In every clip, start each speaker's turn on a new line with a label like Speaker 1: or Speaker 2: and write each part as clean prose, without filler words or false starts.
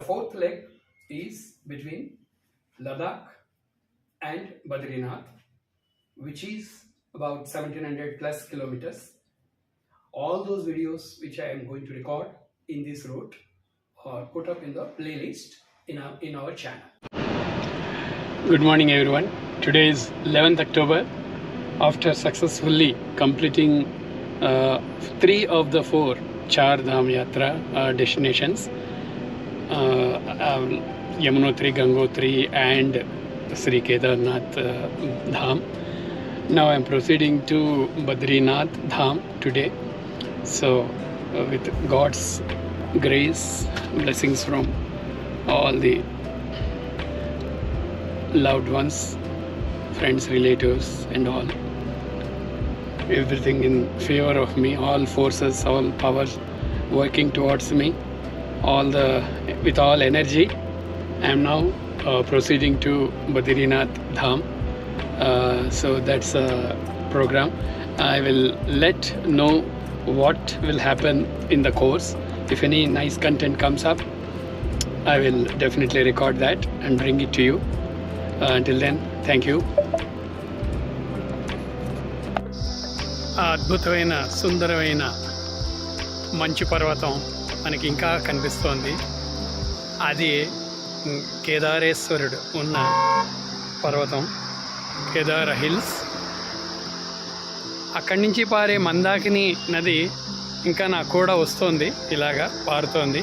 Speaker 1: Fourth leg is between Ladakh and Badrinath, which is about 1700 plus kilometers. All those videos which I am going to record in this route are put up in the playlist in our channel. Good morning everyone. Today is 11th October. After successfully completing 3 of the 4 Char Dham Yatra destinations, Yamunotri, Gangotri and Sri Kedarnath Dham. Now I am proceeding to Badrinath Dham today. So with God's grace, blessings from all the loved ones, friends, relatives and all, everything in favor of me, all forces, all powers working towards me, with all energy. I am now proceeding to Badrinath Dham. So that's a program. I will let know what will happen in the course. If any nice content comes up, I will definitely record that and bring it to you. Until then, thank you. అద్భుతమైన సుందరమైన మంచు పర్వతం మనకి ఇంకా కనిపిస్తోంది. అది కేదారేశ్వరుడు ఉన్న పర్వతం, కేదార హిల్స్. అక్కడి నుంచి పారే మందాకిని నది ఇంకా నాకు కూడా వస్తోంది, ఇలాగా పారుతోంది.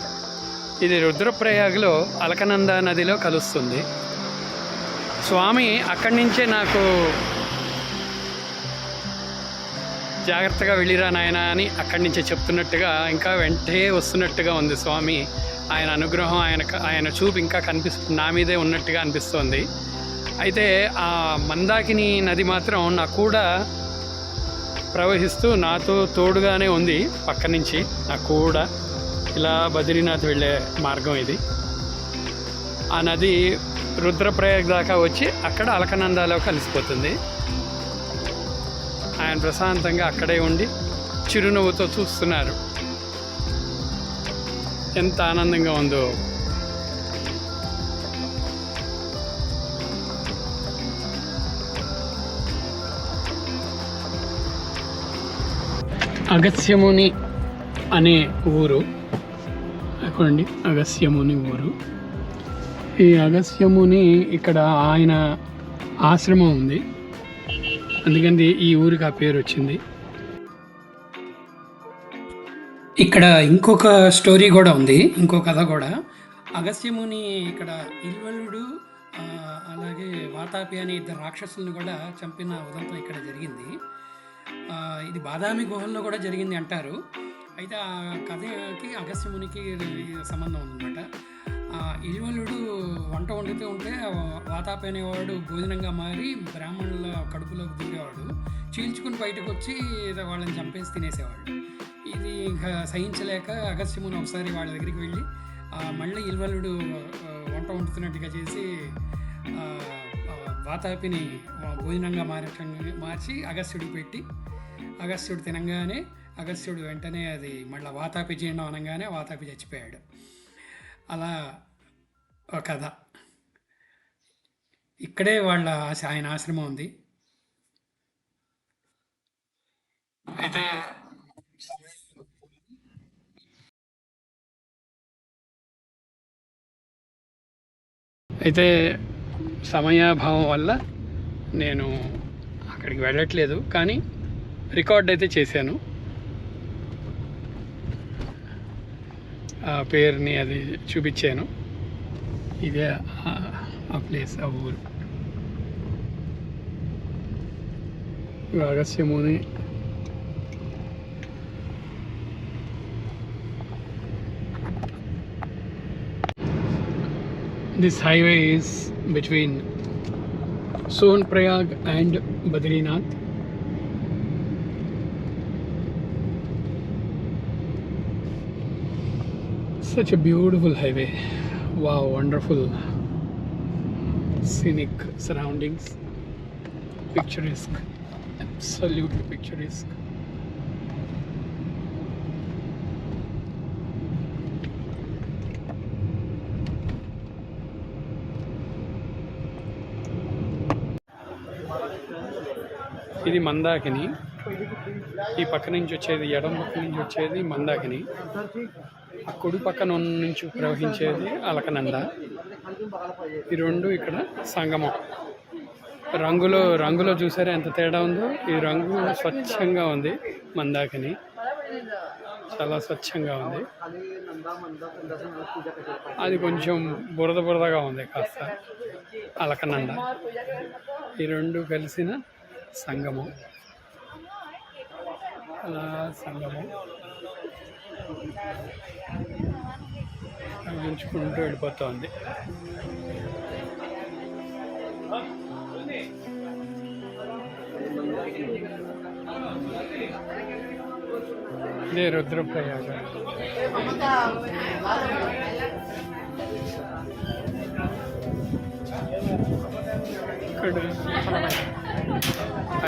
Speaker 1: ఇది రుద్రప్రయాగ్లో అలకనంద నదిలో కలుస్తుంది. స్వామి అక్కడి నుంచే నాకు జాగ్రత్తగా వెళ్ళిరా నాయన అని అక్కడి నుంచే చెప్తున్నట్టుగా, ఇంకా వెంటనే వస్తున్నట్టుగా ఉంది స్వామి. ఆయన అనుగ్రహం, ఆయన చూపు ఇంకా నా మీదే ఉన్నట్టుగా అనిపిస్తోంది. అయితే ఆ మందాకిని నది మాత్రం నాకు కూడా ప్రవహిస్తూ నాతో తోడుగానే ఉంది. పక్క నుంచి నాకు కూడా ఇలా బద్రీనాథ్ వెళ్ళే మార్గం ఇది. ఆ నది రుద్రప్రయాగ్ దాకా వచ్చి అక్కడ అలకనందాలో కలిసిపోతుంది. ఆయన ప్రశాంతంగా అక్కడే ఉండి చిరునవ్వుతో చూస్తున్నారు. ఎంత ఆనందంగా ఉందో. అగస్త్యముని అనే ఊరు, అక్కడండి అగస్త్యముని ఊరు. ఈ అగస్త్యముని ఇక్కడ ఆయన ఆశ్రమం ఉంది, అందుకని ఈ ఊరికి ఆ పేరు వచ్చింది. ఇక్కడ ఇంకొక స్టోరీ కూడా ఉంది, ఇంకో కథ కూడా. అగస్త్యముని ఇక్కడ ఇల్వలుడు అలాగే వాతాపి అనే 2 రాక్షసులను కూడా చంపిన ఉదంతం ఇక్కడ జరిగింది. ఇది బాదామి గుహల్లో కూడా జరిగింది అంటారు. అయితే ఆ కథకి అగస్త్యమునికి సంబంధం ఉందన్నమాట. ఇల్వలుడు వంట వండుతూ ఉంటే వాతాపి అనేవాడు భోజనంగా మారి బ్రాహ్మణుల కడుపులోకి దూరేవాడు. చీల్చుకుని బయటకు వచ్చి వాళ్ళని చంపేసి తినేసేవాడు. ఇది ఇంకా సహించలేక అగస్త్యముని ఒకసారి వాళ్ళ దగ్గరికి వెళ్ళి మళ్ళీ ఇల్వలుడు వంట వండుతున్నట్టుగా చేసి వాతాపిని భోజనంగా మార్చి అగస్త్యుడికి పెట్టి, అగస్త్యుడు తినంగానే అగస్త్యుడు వెంటనే అది మళ్ళీ వాతాపి జీర్ణం అనగానే వాతాపి చచ్చిపోయాడు. అలా ఒక కథ. ఇక్కడే ఆయన ఆశ్రమం ఉంది. అయితే సమయాభావం వల్ల నేను అక్కడికి వెళ్ళట్లేదు, కానీ రికార్డ్ అయితే చేశాను. ఆ పేరుని అది చూపించాను. ఇదే ఆ ప్లేస్, ఆ ఊరు Agastyamuni. This highway is between Sonprayag and Badrinath. Such a beautiful highway. Wow, wonderful scenic surroundings. Picturesque, absolutely picturesque. ఇది మందాకిని. ఈ పక్క నుంచి వచ్చేది, ఎడమ పక్క నుంచి వచ్చేది మందాకిని. ఆ కుడి పక్కన నుంచి ప్రవహించేది అలకనంద. ఈ రెండు ఇక్కడ సంగమం. రంగులో చూసారా ఎంత తేడా ఉందో. ఈ రంగు స్వచ్ఛంగా ఉంది మందాకిని, చాలా స్వచ్ఛంగా ఉంది. అది కొంచెం బురదగా ఉంది కాస్త అలకనంద. ఈ రెండు కలిసిన సంగమం. అలా సంగమం ప్రవహించుకుంటూ వెళ్ళిపోతుంది. ఇదే రుద్రప్రయాగ. ఇక్కడ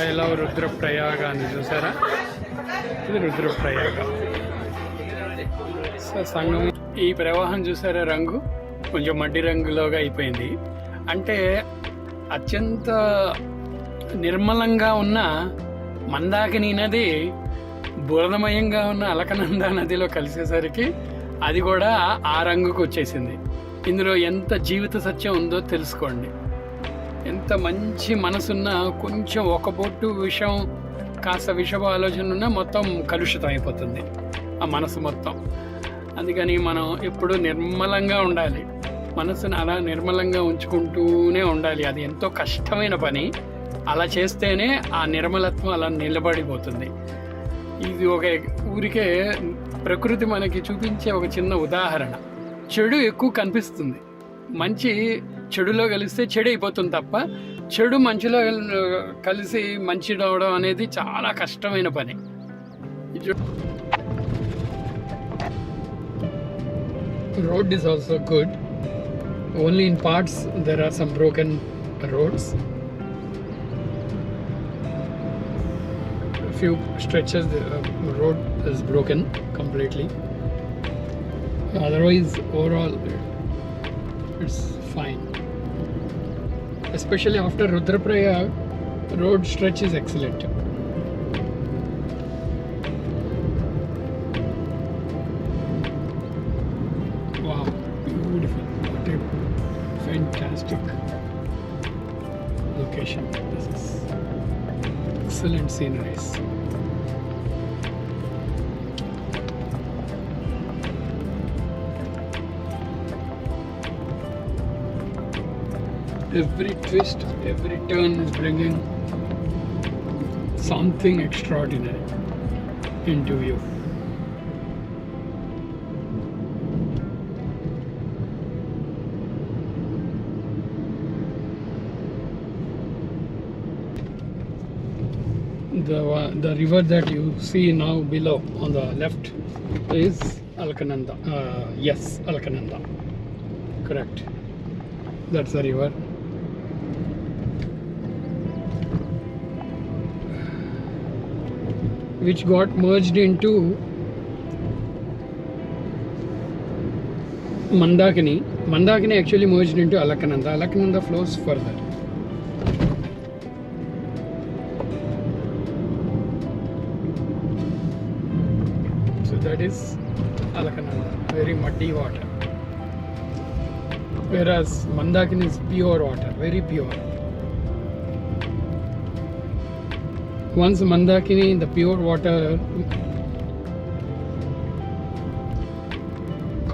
Speaker 1: ఐ లవ్ రుద్రప్రయాగ అని చూసారా, ఇది రుద్రప్రయాగ. సంగమం. ఈ ప్రవాహం చూసారా, రంగు కొంచెం మడ్డి రంగులోగా అయిపోయింది. అంటే అత్యంత నిర్మలంగా ఉన్న మందాకిని నది బురదమయంగా ఉన్న అలకనంద నదిలో కలిసేసరికి అది కూడా ఆ రంగుకు వచ్చేసింది. ఇందులో ఎంత జీవిత సత్యం ఉందో తెలుసుకోండి. ఎంత మంచి మనసున్నా కొంచెం ఒక బొట్టు విషం, కాస్త విషపు ఆలోచన ఉన్నా మొత్తం కలుషితం అయిపోతుంది ఆ మనసు మొత్తం. అందుకని మనం ఎప్పుడూ నిర్మలంగా ఉండాలి. మనసును అలా నిర్మలంగా ఉంచుకుంటూనే ఉండాలి. అది ఎంతో కష్టమైన పని. అలా చేస్తేనే ఆ నిర్మలత్వం అలా నిలబడిపోతుంది. ఇది ఒక ఊరికే ప్రకృతి మనకి చూపించే ఒక చిన్న ఉదాహరణ. చెడు ఎక్కువ కనిపిస్తుంది, మంచి చెడులో కలిస్తే చెడు అయిపోతుంది తప్ప చెడు మంచిలో కలిసి మంచి అవడం అనేది చాలా కష్టమైన పని. Road is also good. Only in parts there are some broken roads. Few stretches the road is broken completely. Otherwise, overall, it's fine. Especially after Rudraprayag, road stretch is excellent. Wow, beautiful! What a fantastic location this is. Excellent sceneries. Every twist, every turn is bringing something extraordinary into view. The river that you see now below on the left is Alkananda. Yes, Alkananda. Correct. That's the river. Which got merged into Mandakini. Mandakini actually merged into Alaknanda. Alaknanda flows further. So that is Alaknanda, very muddy water. Whereas Mandakini is pure water, very pure. Once Mandakini, the pure water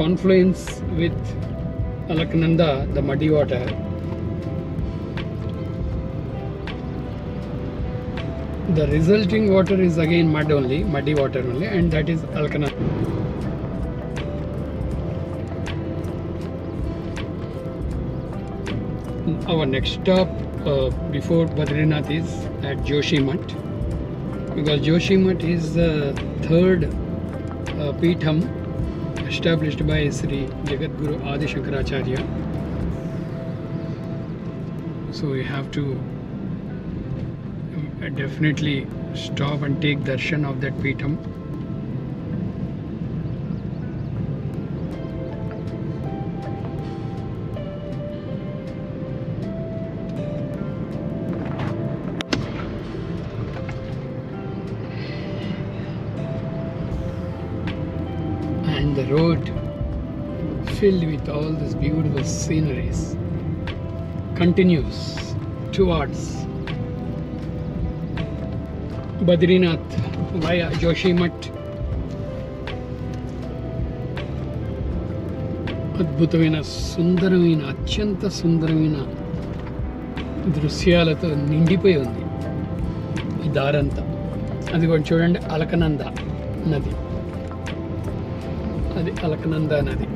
Speaker 1: confluence with Alaknanda, the muddy water, the resulting water is again muddy water only, and that is Alaknanda. Our next stop before Badrinath is at Joshimath, because Joshimath is the third Peetham established by Sri Jagadguru Adi Shankaracharya. So we have to definitely stop and take darshan of that Peetham. filled with all these beautiful sceneries, continues towards Badrinath via Joshimath. అద్భుతమైన సుందరమైన అత్యంత సుందరమైన దృశ్యాలతో నిండిపోయి ఉంది ఈ దారంతా. అది కూడా చూడండి, అలకనంద నది, అది అలకనంద నది.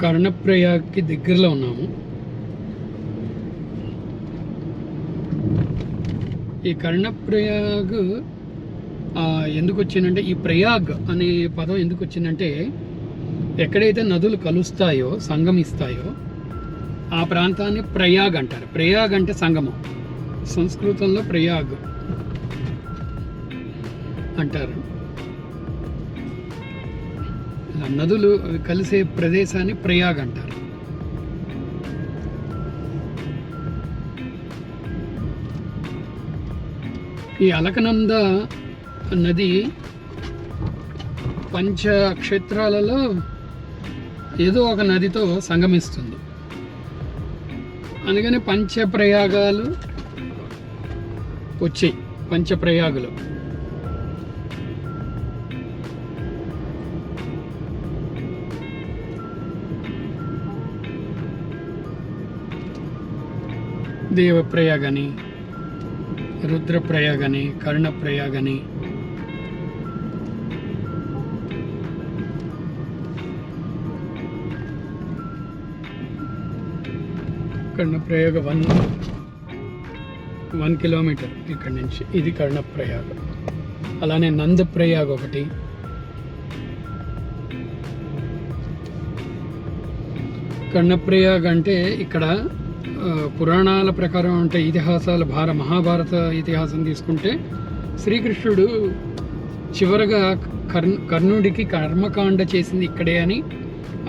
Speaker 1: కర్ణప్రయాగ్కి దగ్గరలో ఉన్నాము. ఈ కర్ణప్రయాగ్ ఎందుకు వచ్చిందంటే, ఈ ప్రయాగ్ అనే పదం ఎందుకు వచ్చిందంటే, ఎక్కడైతే నదులు కలుస్తాయో సంగమిస్తాయో ఆ ప్రాంతాన్ని ప్రయాగ్ అంటారు. ప్రయాగ్ అంటే సంగమం, సంస్కృతంలో ప్రయాగ్ అంటారు. నదులు కలిసే ప్రదేశాన్ని ప్రయాగ్ అంటారు. ఈ అలకనంద నది పంచక్షేత్రాలలో ఏదో ఒక నదితో సంగమిస్తుంది. అందుకని పంచప్రయాగాలు వచ్చాయి. పంచప్రయాగులు దేవప్రయాగని, రుద్రప్రయాగని, కర్ణప్రయాగని, కర్ణప్రయాగ 1 కిలోమీటర్ ఇక్కడి నుంచి, ఇది కర్ణప్రయాగ. అలానే నందప్రయాగ ఒకటి. కర్ణప్రయాగ అంటే ఇక్కడ పురాణాల ప్రకారం అంటే ఇతిహాసాలు, మహాభారత ఇతిహాసం తీసుకుంటే శ్రీకృష్ణుడు చివరగా కర్ణుడికి కర్మకాండ చేసింది ఇక్కడే అని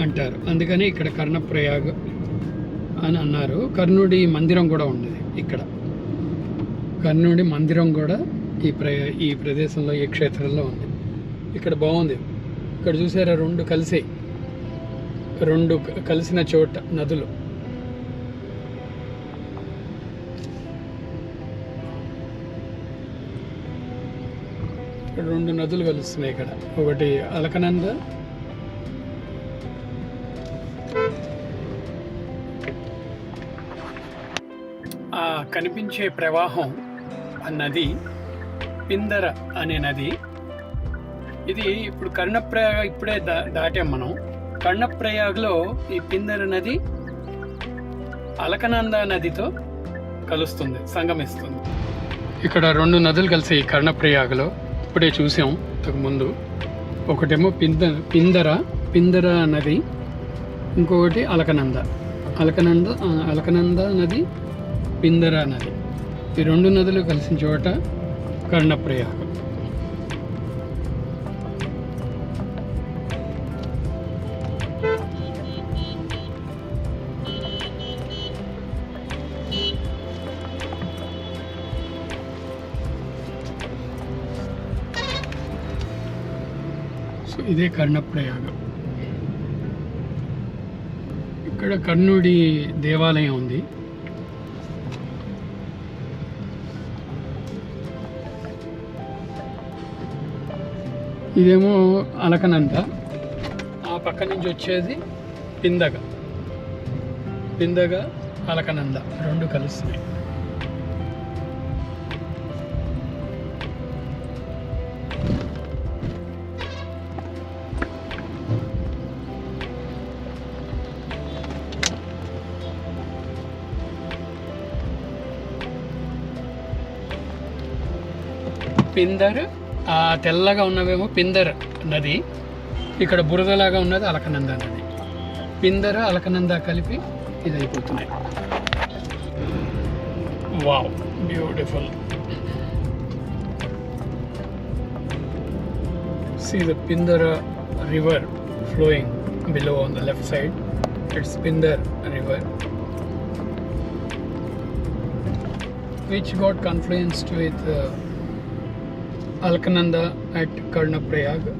Speaker 1: అంటారు. అందుకని ఇక్కడ కర్ణప్రయాగ అని అన్నారు. కర్ణుడి మందిరం కూడా ఉండేది ఇక్కడ. కర్ణుడి మందిరం కూడా ఈ ప్రదేశంలో, ఈ క్షేత్రంలో ఉంది. ఇక్కడ బాగుంది. ఇక్కడ చూసారా, రెండు కలిసిన చోట నదులు. ఇక్కడ 2 నదులు కలుస్తున్నాయి. ఇక్కడ ఒకటి అలకనంద, ఆ కనిపించే ప్రవాహం ఆ నది పిందర అనే నది. ఇది ఇప్పుడు కర్ణప్రయాగ ఇప్పుడే దాటాం మనం. కర్ణప్రయాగ్లో ఈ పిందర నది అలకనంద నదితో కలుస్తుంది, సంగమిస్తుంది. ఇక్కడ 2 నదులు కలిసాయి కర్ణప్రయాగలో. ఇప్పుడే చూసాం ఇంతకుముందు. ఒకటేమో పిందర నది, ఇంకొకటి అలకనంద నది, పిందర నది. ఈ 2 నదులు కలిసిన చోట కర్ణప్రయాగ. ఇదే కర్ణప్రయాగ. ఇక్కడ కర్ణుడి దేవాలయం ఉంది. ఇదేమో అలకనంద. ఆ పక్క నుంచి వచ్చేది పిందగ అలకనంద 2 కలుస్తున్నాయి. పిందర్, ఆ తెల్లగా ఉన్నవేమో పిందర్ నది, ఇక్కడ బురదలాగా ఉన్నది అలకనంద నది. పిందర అలకనంద కలిపి ఇది అయిపోతున్నాయి. Wow, beautiful. See the Pindara river flowing below on the left side. It's Pindar river, which got confluenced with Alkananda at Karnaprayag.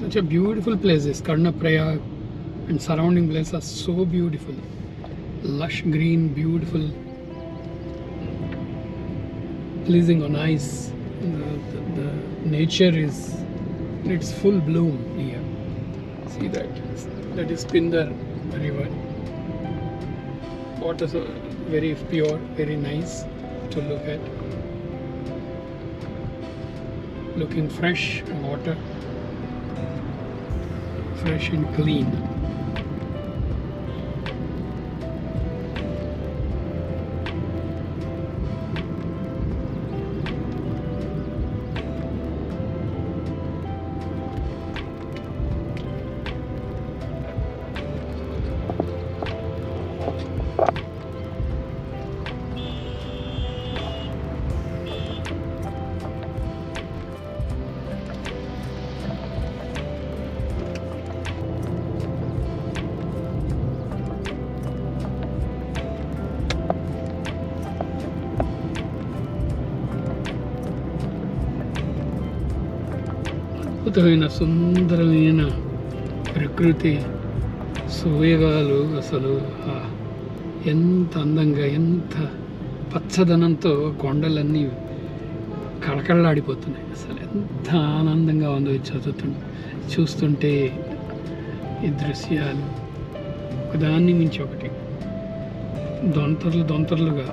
Speaker 1: Such a beautiful place is Karnaprayag, and surrounding places are so beautiful. Lush green, beautiful, pleasing on eyes. The nature is in its full bloom here. See that? That is Pindar river. Water is very pure, very nice to look at. Looking fresh water. Fresh and clean. అద్భుతమైన సుందరమైన ప్రకృతి సోయగాలు అసలు ఎంత అందంగా, ఎంత పచ్చదనంతో కొండలన్నీ కళకళలాడిపోతున్నాయి. అసలు ఎంత ఆనందంగా ఉందో చూస్తుంటే ఈ దృశ్యాలు ఒకదాన్ని మించి ఒకటి, దొంతర్లుగా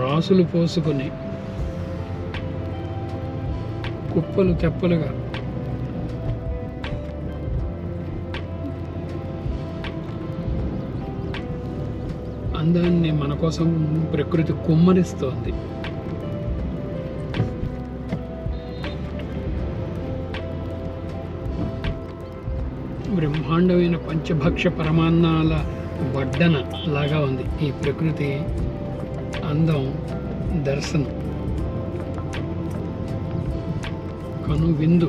Speaker 1: రాసులు పోసుకొని కుప్పలు తెప్పలుగా అందాన్ని మన కోసం ప్రకృతి కుమ్మరిస్తోంది. బ్రహ్మాండమైన పంచభక్ష పరమాన్నాల వడ్డన లాగా ఉంది ఈ ప్రకృతి అందం, దర్శనం, కను విందు.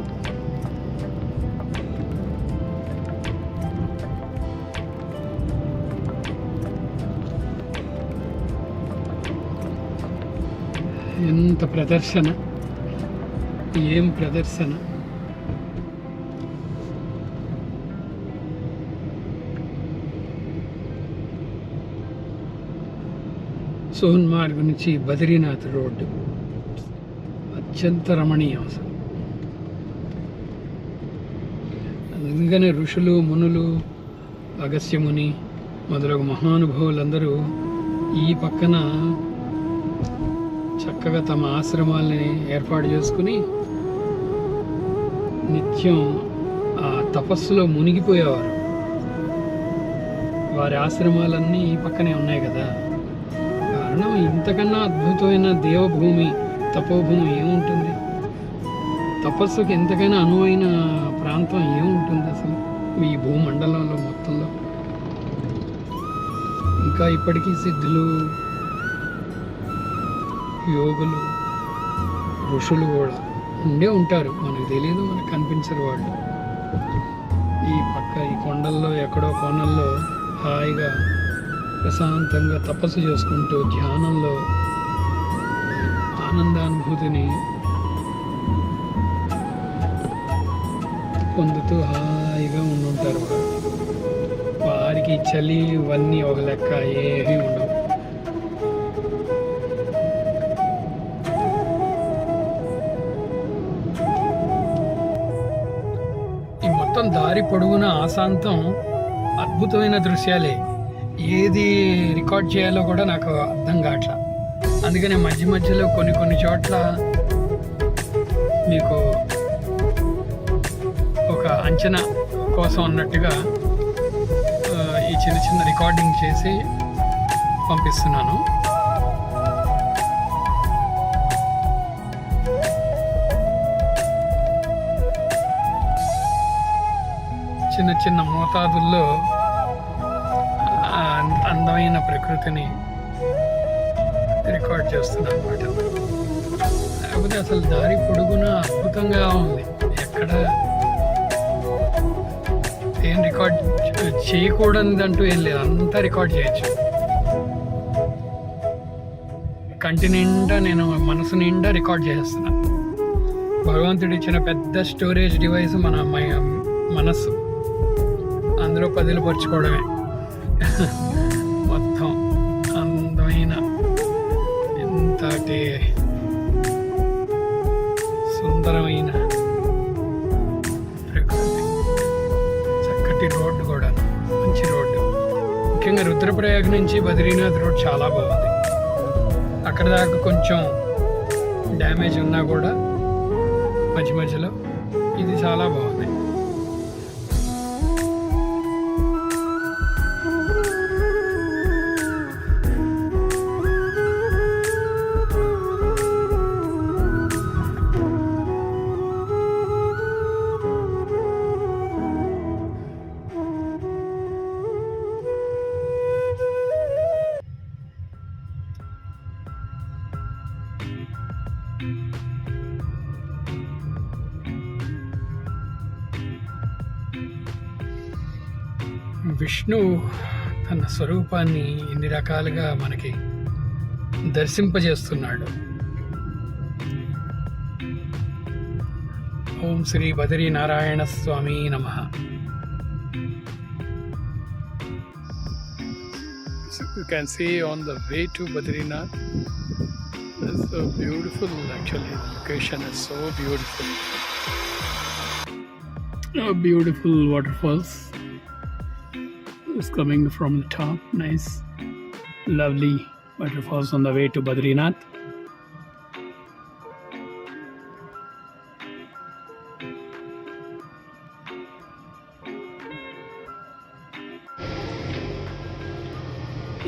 Speaker 1: ఎంత ప్రదర్శన, ఏం ప్రదర్శన. సోన్మార్గ్ నుంచి బద్రీనాథ్ రోడ్డు అత్యంత రమణీయం అసలు. అందుకనే ఋషులు, మునులు, అగస్త్యముని మొదలగు మహానుభావులందరూ ఈ పక్కన చక్కగా తమ ఆశ్రమాలని ఏర్పాటు చేసుకుని నిత్యం ఆ తపస్సులో మునిగిపోయేవారు. వారి ఆశ్రమాలన్నీ ఈ పక్కనే ఉన్నాయి కదా. కారణం, ఇంతకన్నా అద్భుతమైన దేవభూమి, తపోభూమి ఏముంటుంది? తపస్సుకి ఎంతకైనా అనువైన ప్రాంతం ఏముంటుంది అసలు ఈ భూమండలంలో మొత్తంలో? ఇంకా ఇప్పటికీ సిద్ధులు, యోగులు, ఋషులు కూడా ఉండే ఉంటారు. మనకు తెలియదు, మనకు కనిపించరు వాళ్ళు. ఈ పక్క ఈ కొండల్లో ఎక్కడో కోణల్లో హాయిగా ప్రశాంతంగా తపస్సు చేసుకుంటూ ధ్యానంలో ఆనందానుభూతిని పొందుతూ హాయిగా ఉండుంటారు. వారికి చలి ఇవన్నీ ఒక లెక్క ఏమీ ఉండవు. ఈ మొత్తం దారి పొడుగున ఆశాంతం అద్భుతమైన దృశ్యాలే. ఏది రికార్డ్ చేయాలో కూడా నాకు అర్థం కావట్లా. అందుకనే మధ్య మధ్యలో కొన్ని చోట్ల మీకు ఒక అంచనా కోసం అన్నట్టుగా ఈ చిన్న రికార్డింగ్ చేసి పంపిస్తున్నాను. చిన్న మోతాదుల్లో అందమైన ప్రకృతిని రికార్డ్ చేస్తున్నా అనమాట. లేకపోతే అసలు దారి పొడుగున అద్భుతంగా ఉంది. ఎక్కడ ఏం రికార్డ్ చేయకూడదంటూ ఏం లేదు, అంతా రికార్డ్ చేయొచ్చు. కంటి నిండా నేను మనసు నిండా రికార్డ్ చేస్తున్నా. భగవంతుడు ఇచ్చిన పెద్ద స్టోరేజ్ డివైస్ మన మనస్సు, అందులో పదిలపరుచుకోవడమే. మొత్తం అందమైన ఎంతటి సుందరమైన ప్రకృతి, చక్కటి రోడ్డు కూడా, మంచి రోడ్డు. ముఖ్యంగా రుద్రప్రయాగ్ నుంచి బద్రీనాథ్ రోడ్ చాలా బాగుంది. అక్కడ దాకా కొంచెం డ్యామేజ్ ఉన్నా కూడా మధ్య మధ్యలో ఇది చాలా బాగుంది. విష్ణు తన స్వరూపాన్ని ఇన్ని రకాలుగా మనకి దర్శింపజేస్తున్నాడు. ఓం శ్రీ బదరీ నారాయణ స్వామి నమః. You can see on the way to Badrinath, it's so beautiful. Actually, the location is so beautiful. Beautiful waterfalls is coming from the top. Nice, lovely waterfalls on the way to Badrinath.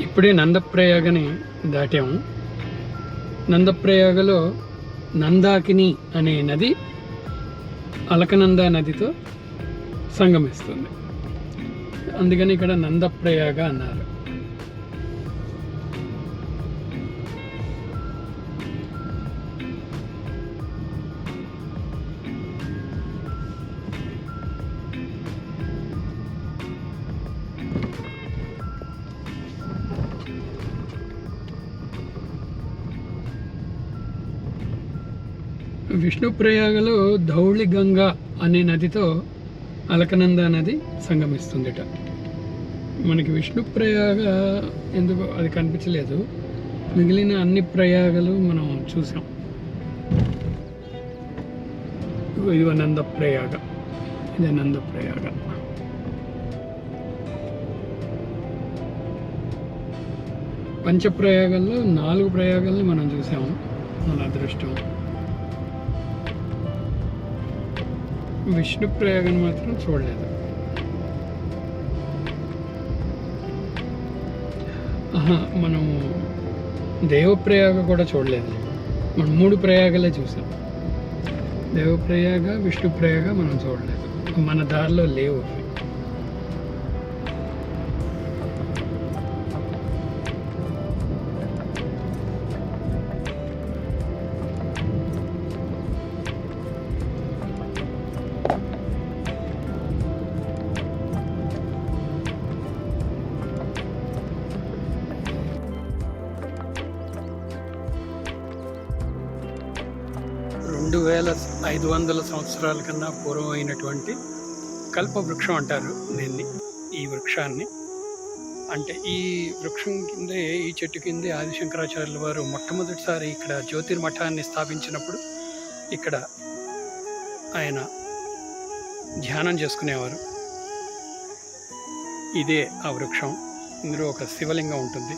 Speaker 1: ఇప్పుడే నందప్రయాగని దాటాము. నందప్రయాగలో నందాకిని అనే నది అలకనంద నదితో సంగమిస్తుంది. అందుకని ఇక్కడ నందప్రయాగ అన్నారు. విష్ణుప్రయాగలో ధౌళి గంగా అనే నదితో అలకనంద నది సంగమిస్తుందిట. మనకి విష్ణుప్రయాగ ఎందుకు అది కనిపించలేదు, మిగిలిన అన్ని ప్రయాగలు మనం చూసాం. ఇది నందప్రయాగ, ఇది నందప్రయాగ. పంచప్రయాగల్లో 4 ప్రయాగాల్ని మనం చూసాము. మన అదృష్టం. విష్ణుప్రయాగని మాత్రం చూడలేదు. మనము దేవప్రయాగ కూడా చూడలేదు. మనం 3 ప్రయాగాలే చూసాం. దేవప్రయాగ, విష్ణుప్రయాగ మనం చూడలేదు. మన దారిలో లేవు. వేల 500 సంవత్సరాల కన్నా పూర్వం అయినటువంటి కల్పవృక్షం అంటారు దీన్ని, ఈ వృక్షాన్ని. అంటే ఈ వృక్షం కిందే, ఈ చెట్టు కిందే ఆదిశంకరాచార్యుల వారు మొట్టమొదటిసారి ఇక్కడ జ్యోతిర్మఠాన్ని స్థాపించినప్పుడు ఇక్కడ ఆయన ధ్యానం చేసుకునేవారు. ఇదే ఆ వృక్షం. ఇందులో ఒక శివలింగం ఉంటుంది.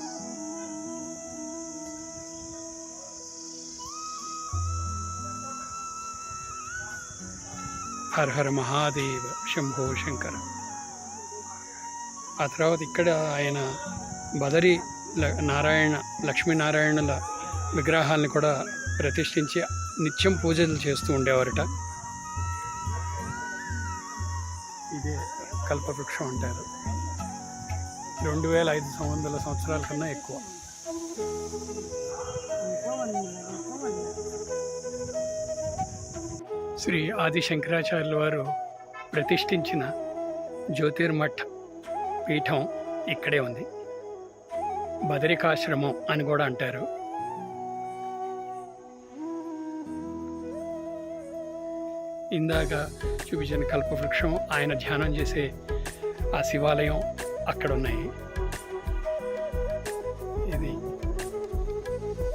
Speaker 1: హర హర మహాదేవ శంభో శంకర. ఆ తర్వాత ఇక్కడ ఆయన బదరి నారాయణ, లక్ష్మీనారాయణుల విగ్రహాలను కూడా ప్రతిష్ఠించి నిత్యం పూజలు చేస్తూ ఉండేవారట. ఇదే కల్పవృక్షం అంటారు. 2500 సంవత్సరాల కన్నా ఎక్కువ. శ్రీ ఆది శంకరాచార్యుల వారు ప్రతిష్ఠించిన జ్యోతిర్మఠ్ పీఠం ఇక్కడే ఉంది. బదరికాశ్రమం అని కూడా అంటారు. ఇందాక చూపించిన కల్పవృక్షం, ఆయన ధ్యానం చేసే ఆ శివాలయం అక్కడ ఉన్నాయి. ఇది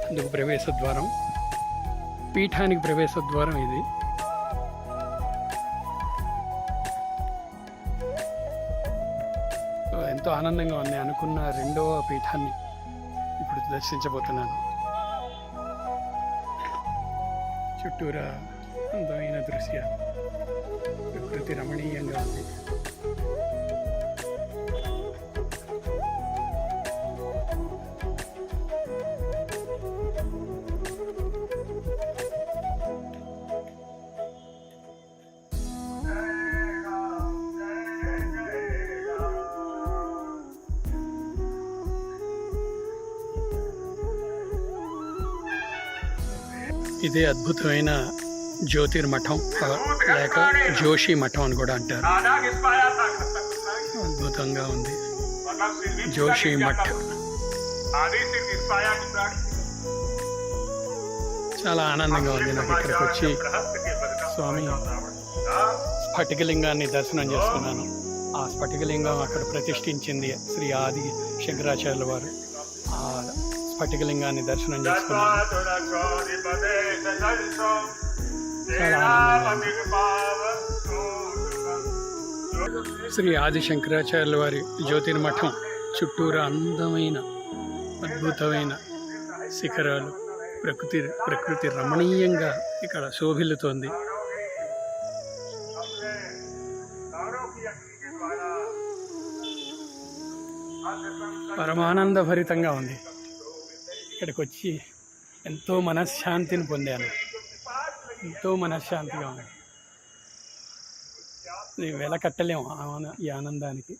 Speaker 1: అందుకు ప్రవేశ ద్వారం, పీఠానికి ప్రవేశ ద్వారం ఇది. ఎంతో ఆనందంగా ఉంది. అనుకున్న రెండవ పీఠాన్ని ఇప్పుడు దర్శించబోతున్నాను. చుట్టూరా అందమైన దృశ్యాలు, ప్రకృతి రమణీయంగా ఉంది. ఇదే అద్భుతమైన జ్యోతిర్మఠం లేక జోషి మఠం అని కూడా అంటారు. అద్భుతంగా ఉంది జోషి మఠ్. చాలా ఆనందంగా ఉంది నాకు ఇక్కడికి వచ్చి. స్వామి స్ఫటికలింగాన్ని దర్శనం చేసుకున్నాను. ఆ స్ఫటికలింగం అక్కడ ప్రతిష్ఠించింది శ్రీ ఆది శంకరాచార్యుల వారు. ఆ స్ఫటికలింగాన్ని దర్శనం చేసుకున్నాను. చాలా ఆనందంగా ఉంది. శ్రీ ఆది శంకరాచార్యుల వారి జ్యోతిర్మఠం చుట్టూరా అందమైన అద్భుతమైన శిఖరాలు, ప్రకృతి రమణీయంగా ఇక్కడ శోభిల్లుతోంది. పరమానందభరితంగా ఉంది. ఇక్కడికి వచ్చి ఎంతో మనశ్శాంతిని పొందాను. ఎంతో మనశ్శాంతిగా ఉంది. వెల కట్టలేము ఈ ఆనందానికి.